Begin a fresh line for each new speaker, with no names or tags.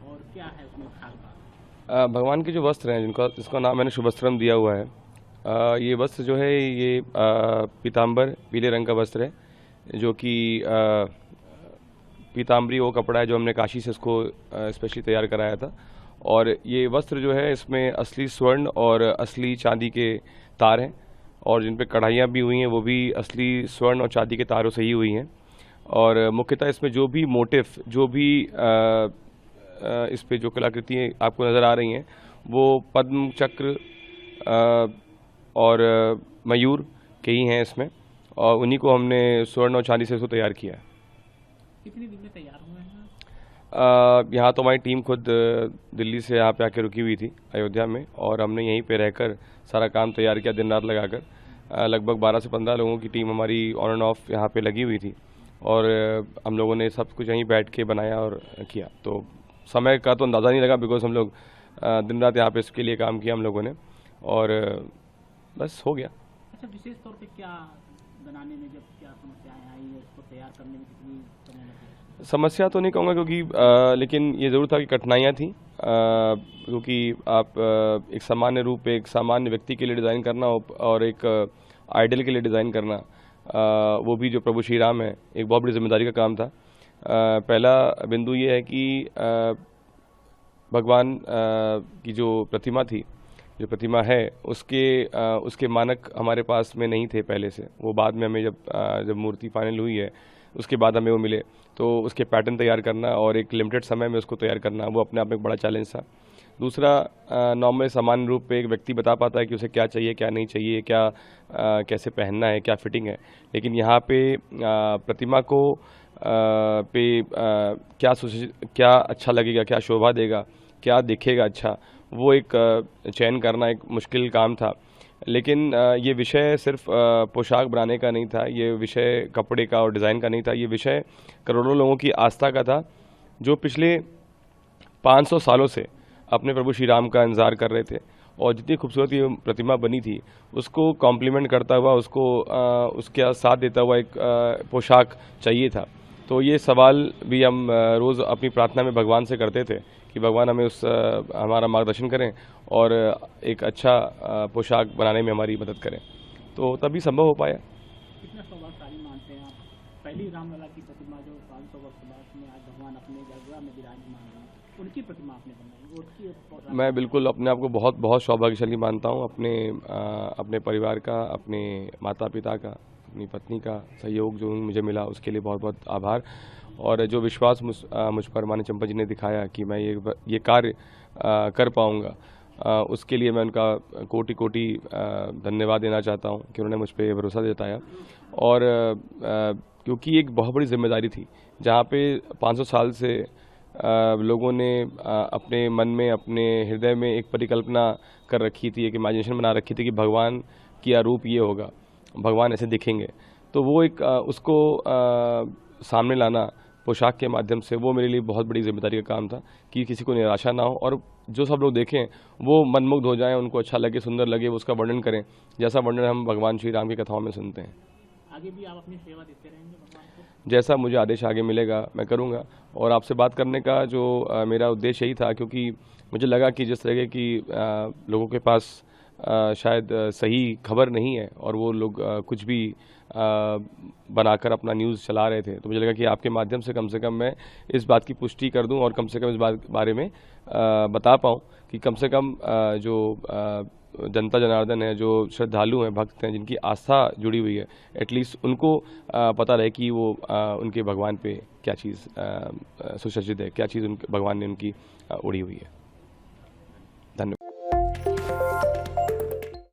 और क्या है उसमें खास बात?
भगवान के जो वस्त्र हैं जिसका नाम मैंने शुभस्त्रम दिया हुआ है। ये वस्त्र जो है ये पीताम्बर पीले रंग का वस्त्र है, जो कि पीताम्बरी वो कपड़ा है जो हमने काशी से इसको स्पेशली तैयार कराया था। और ये वस्त्र जो है इसमें असली स्वर्ण और असली चांदी के तार हैं, और जिन पे कढ़ाइयाँ भी हुई हैं वो भी असली स्वर्ण और चांदी के तारों से ही हुई हैं। और मुख्यतः इसमें जो भी मोटिफ, जो भी इस पे जो कलाकृतियाँ आपको नज़र आ रही हैं वो पद्म चक्र और मयूर के ही हैं इसमें, और उन्हीं को हमने स्वर्ण और चांदी से इसको तैयार किया है।
कितने दिन में तैयार हुए हैं?
यहाँ तो हमारी टीम खुद दिल्ली से यहाँ पे आके रुकी हुई थी अयोध्या में, और हमने यहीं पे रहकर सारा काम तैयार किया दिन रात लगाकर। लगभग 12 से 15 लोगों की टीम हमारी ऑन एंड ऑफ यहाँ पे लगी हुई थी, और हम लोगों ने सब कुछ यहीं बैठ के बनाया और किया। तो समय का तो अंदाज़ा नहीं लगा, बिकॉज हम लोग दिन रात यहाँ पे इसके लिए काम किया हम लोगों ने, और बस हो गया।
अच्छा, विशेष तौर पे क्या बनाने में जब क्या समस्याएं आई है, उसको तैयार करने में कितनी समय लगी?
समस्या तो नहीं कहूँगा, क्योंकि लेकिन ये ज़रूर था कि कठिनाइयाँ थी, क्योंकि आप एक सामान्य रूप, एक सामान्य व्यक्ति के लिए डिज़ाइन करना और एक आइडल के लिए डिज़ाइन करना, वो भी जो प्रभु श्री राम है, एक बहुत बड़ी जिम्मेदारी का काम था। पहला बिंदु ये है कि भगवान की जो प्रतिमा थी, जो प्रतिमा है, उसके मानक हमारे पास में नहीं थे पहले से। वो बाद में हमें जब मूर्ति फाइनल हुई है उसके बाद हमें वो मिले, तो उसके पैटर्न तैयार करना और एक लिमिटेड समय में उसको तैयार करना, वो अपने आप में एक बड़ा चैलेंज था। दूसरा, नॉर्मल सामान्य रूप पे एक व्यक्ति बता पाता है कि उसे क्या चाहिए, क्या नहीं चाहिए, कैसे पहनना है, क्या फिटिंग है। लेकिन यहाँ पे प्रतिमा को क्या अच्छा लगेगा, क्या शोभा देगा, क्या दिखेगा अच्छा, वो एक चयन करना एक मुश्किल काम था। लेकिन ये विषय सिर्फ पोशाक बनाने का नहीं था, ये विषय कपड़े का और डिज़ाइन का नहीं था, ये विषय करोड़ों लोगों की आस्था का था, जो पिछले 500 सालों से अपने प्रभु श्री राम का इंतज़ार कर रहे थे। और जितनी खूबसूरत ये प्रतिमा बनी थी, उसको कॉम्प्लीमेंट करता हुआ, उसके साथ देता हुआ एक पोशाक चाहिए था। तो ये सवाल भी हम रोज़ अपनी प्रार्थना में भगवान से करते थे कि भगवान हमें हमारा मार्गदर्शन करें और एक अच्छा पोशाक बनाने में हमारी मदद करें, तो तभी संभव हो पाया।
कितना सौभाग्यशाली मानते हैं आप? पहली रामलला की प्रतिमा जो 500 वर्ष बाद में आज भगवान अपने गढ़वा में विराजमान हैं, उनकी प्रतिमा आपने बनाई, उसकी
मैं बिल्कुल अपने आप को बहुत बहुत सौभाग्यशाली मानता हूँ। अपने परिवार का, अपने माता पिता का, अपनी पत्नी का सहयोग जो मुझे मिला, उसके लिए बहुत बहुत आभार। और जो विश्वास मुझ पर माननीय चंपा जी ने दिखाया कि मैं ये कार्य कर पाऊँगा, उसके लिए मैं उनका कोटि कोटि धन्यवाद देना चाहता हूँ कि उन्होंने मुझ पर भरोसा जताया। और क्योंकि एक बहुत बड़ी जिम्मेदारी थी, जहाँ पे 500 साल से लोगों ने अपने मन में, अपने हृदय में एक परिकल्पना कर रखी थी, एक इमेजिनेशन बना रखी थी कि भगवान का रूप ये होगा, भगवान ऐसे दिखेंगे। तो वो एक उसको सामने लाना पोशाक के माध्यम से, वो मेरे लिए बहुत बड़ी जिम्मेदारी का काम था कि किसी को निराशा ना हो, और जो सब लोग देखें वो मनमुग्ध हो जाएं, उनको अच्छा लगे, सुंदर लगे, वो उसका वर्णन करें, जैसा वर्णन हम भगवान श्री राम की कथाओं में सुनते हैं।
आगे भी आप अपनी सेवा देते रहेंगे भगवान को?
जैसा मुझे आदेश आगे मिलेगा मैं करूँगा। और आपसे बात करने का जो मेरा उद्देश्य यही था, क्योंकि मुझे लगा कि जिस तरह की लोगों के पास शायद सही खबर नहीं है, और वो लोग कुछ भी बनाकर अपना न्यूज़ चला रहे थे, तो मुझे लगा कि आपके माध्यम से कम मैं इस बात की पुष्टि कर दूं, और कम से कम इस बारे में बता पाऊं कि कम से कम जो जनता जनार्दन है, जो श्रद्धालु हैं, भक्त हैं, जिनकी आस्था जुड़ी हुई है, एटलीस्ट उनको पता रहे कि वो उनके भगवान पे क्या चीज़ सुसज्जित है, क्या चीज़ भगवान ने उनकी ओढ़ी हुई है।